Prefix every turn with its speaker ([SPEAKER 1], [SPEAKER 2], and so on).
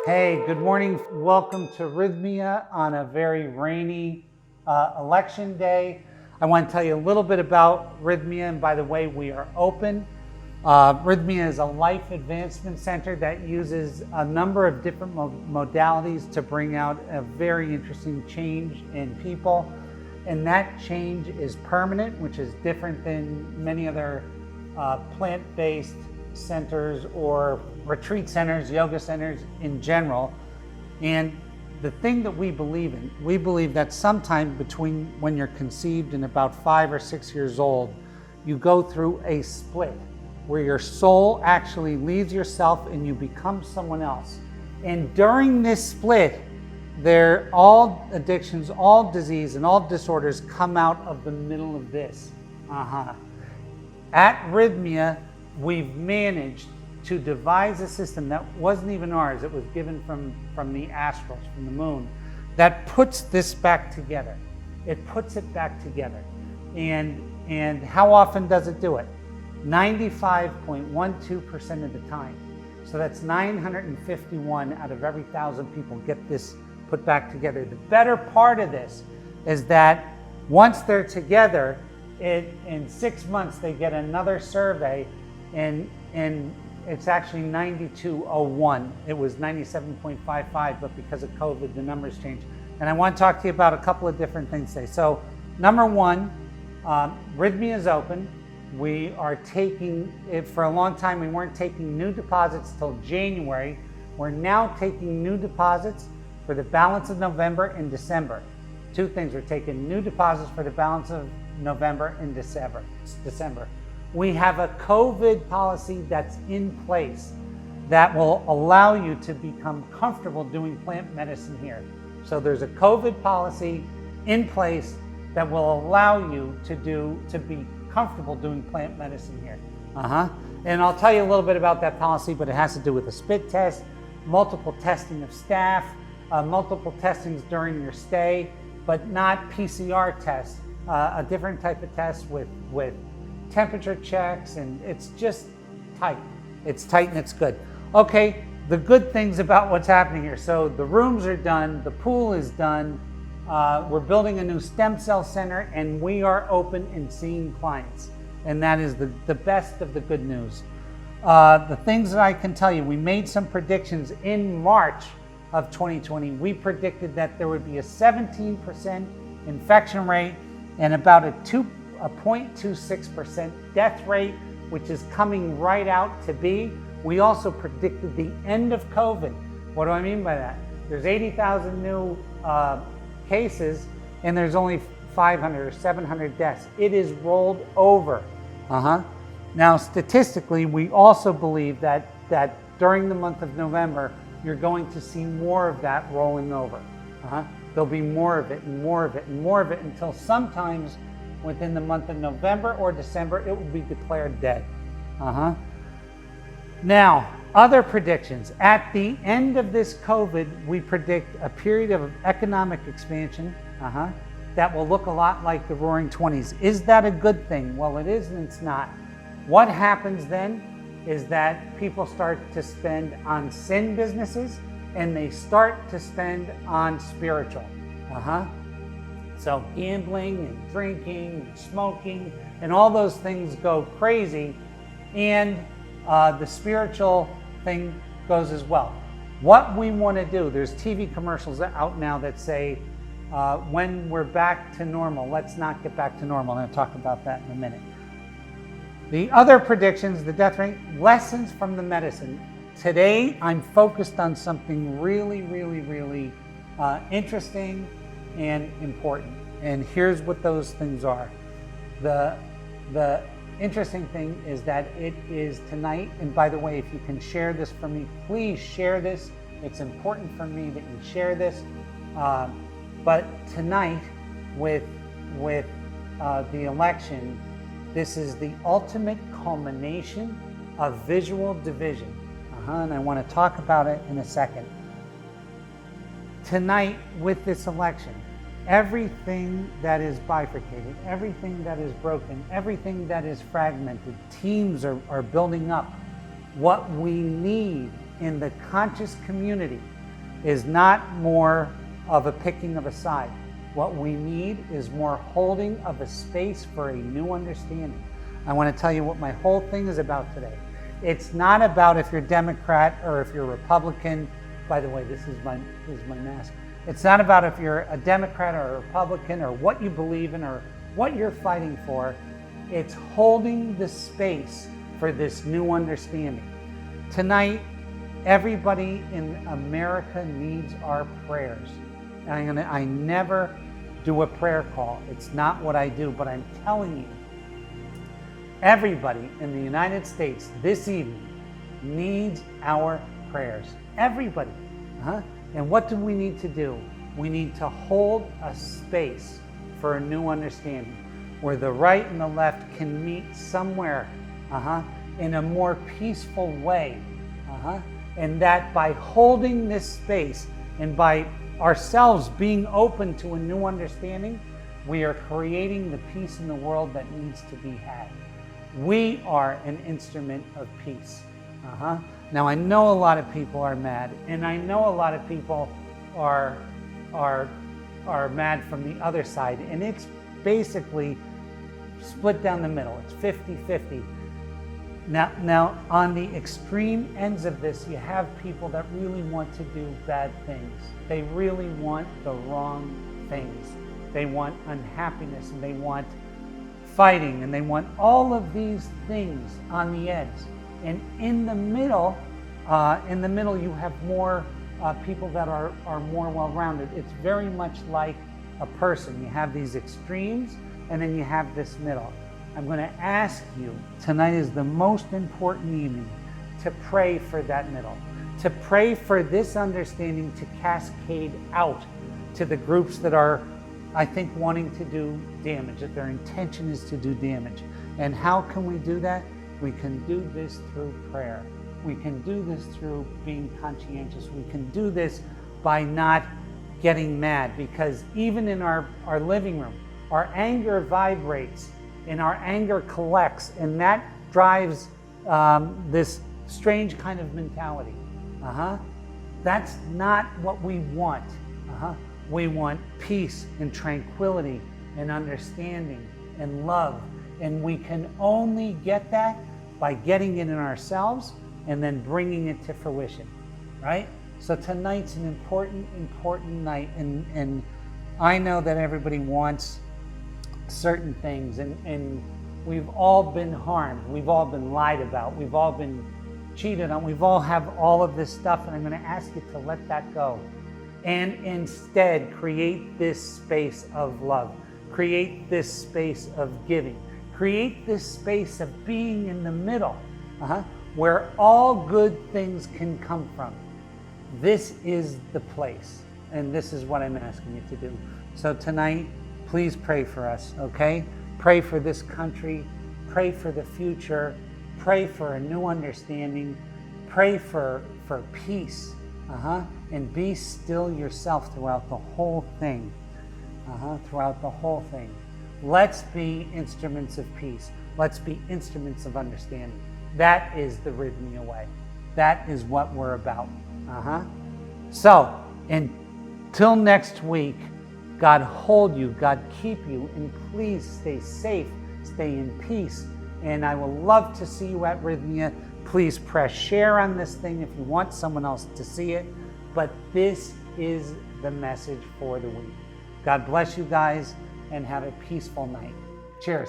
[SPEAKER 1] Hey, good morning. Welcome to Rhythmia on a very rainy election day. I want to tell you a little bit about Rhythmia, and by the way, we are open. Rhythmia is a life advancement center that uses a number of different modalities to bring out a very interesting change in people. And that change is permanent, which is different than many other plant-based centers or retreat centers, yoga centers in general. And the thing that we believe in, we believe that sometime between when you're conceived and about 5 or 6 years old, you go through a split where your soul actually leaves yourself and you become someone else. And during this split, all addictions, all disease, and all disorders come out of the middle of this. At Rhythmia, we've managed to devise a system that wasn't even ours. It was given from the astrals, from the moon, that puts this back together. It puts it back together. And how often does it do it? 95.12% of the time. So that's 951 out of every 1,000 people get this put back together. The better part of this is that once they're together, in 6 months they get another survey, and it's actually 9201. It was 97.55, but because of COVID, the numbers changed. And I want to talk to you about a couple of different things today. So, number one, Rhythmia is open. We are taking, for a long time, we weren't taking new deposits till January. We're now taking new deposits for the balance of November and December. Two things, we're taking new deposits for the balance of November and December. We have a COVID policy that's in place that will allow you to become comfortable doing plant medicine here. So there's a COVID policy in place that will allow you to be comfortable doing plant medicine here. And I'll tell you a little bit about that policy, but it has to do with a spit test, multiple testing of staff, multiple testings during your stay, but not PCR tests, a different type of test with temperature checks, and it's just tight. It's tight and it's good. Okay, the good things about what's happening here. So the rooms are done, the pool is done, we're building a new stem cell center, and we are open and seeing clients. And that is the best of the good news. The things that I can tell you, we made some predictions in March of 2020. We predicted that there would be a 17% infection rate and about a 0.26% death rate, which is coming right out to be. We also predicted the end of COVID. What do I mean by that? There's 80,000 new cases, and there's only 500 or 700 deaths. It is rolled over. Now, statistically, we also believe that during the month of November, you're going to see more of that rolling over. There'll be more of it and more of it and more of it until sometimes within the month of November or December, it will be declared dead. Now, other predictions. At the end of this COVID, we predict a period of economic expansion that will look a lot like the Roaring 20s. Is that a good thing? Well, it is and it's not. What happens then is that people start to spend on sin businesses, and they start to spend on spiritual. So gambling and drinking and smoking and all those things go crazy, and the spiritual thing goes as well. What we want to do, there's TV commercials out now that say, when we're back to normal, let's not get back to normal. I'm going to talk about that in a minute. The other predictions, the death rate, lessons from the medicine. Today, I'm focused on something really, really, really interesting and important. And here's what those things are. The interesting thing is that it is tonight, and by the way, if you can share this for me, please share this. It's important for me that you share this. But tonight, with the election, this is the ultimate culmination of visual division. And I want to talk about it in a second. Tonight, with this election, everything that is bifurcated, everything that is broken, everything that is fragmented, teams are building up. What we need in the conscious community is not more of a picking of a side. What we need is more holding of a space for a new understanding. I want to tell you what my whole thing is about today. It's not about if you're Democrat or if you're Republican. By the way, this is my mask. It's not about if you're a Democrat or a Republican or what you believe in or what you're fighting for. It's holding the space for this new understanding. Tonight, everybody in America needs our prayers. I never do a prayer call. It's not what I do, but I'm telling you, everybody in the United States this evening needs our prayers. Everybody. And what do we need to do? We need to hold a space for a new understanding where the right and the left can meet somewhere in a more peaceful way. And that by holding this space and by ourselves being open to a new understanding, we are creating the peace in the world that needs to be had. We are an instrument of peace. Now, I know a lot of people are mad, and I know a lot of people are mad from the other side, and it's basically split down the middle. It's 50-50. Now, on the extreme ends of this, you have people that really want to do bad things. They really want the wrong things. They want unhappiness, and they want fighting, and they want all of these things on the ends. And in the middle, you have more people that are more well-rounded. It's very much like a person. You have these extremes, and then you have this middle. I'm going to ask you, tonight is the most important evening, to pray for that middle, to pray for this understanding to cascade out to the groups that are, I think, wanting to do damage, that their intention is to do damage. And how can we do that? We can do this through prayer. We can do this through being conscientious. We can do this by not getting mad, because even in our living room, our anger vibrates and our anger collects, and that drives this strange kind of mentality. That's not what we want. We want peace and tranquility and understanding and love, and we can only get that by getting it in ourselves and then bringing it to fruition, right? So tonight's an important night, and I know that everybody wants certain things, and we've all been harmed, we've all been lied about, we've all been cheated on, we've all have all of this stuff, and I'm going to ask you to let that go and instead create this space of love, create this space of giving, create this space of being in the middle, where all good things can come from. This is the place, and this is what I'm asking you to do. So tonight, please pray for us, okay? Pray for this country, pray for the future, pray for a new understanding, pray for peace, and be still yourself throughout the whole thing, throughout the whole thing. Let's be instruments of peace. Let's be instruments of understanding. That is the Rhythmia way. That is what we're about. So, until next week, God hold you, God keep you, and please stay safe, stay in peace. And I will love to see you at Rhythmia. Please press share on this thing if you want someone else to see it. But this is the message for the week. God bless you guys, and have a peaceful night. Cheers.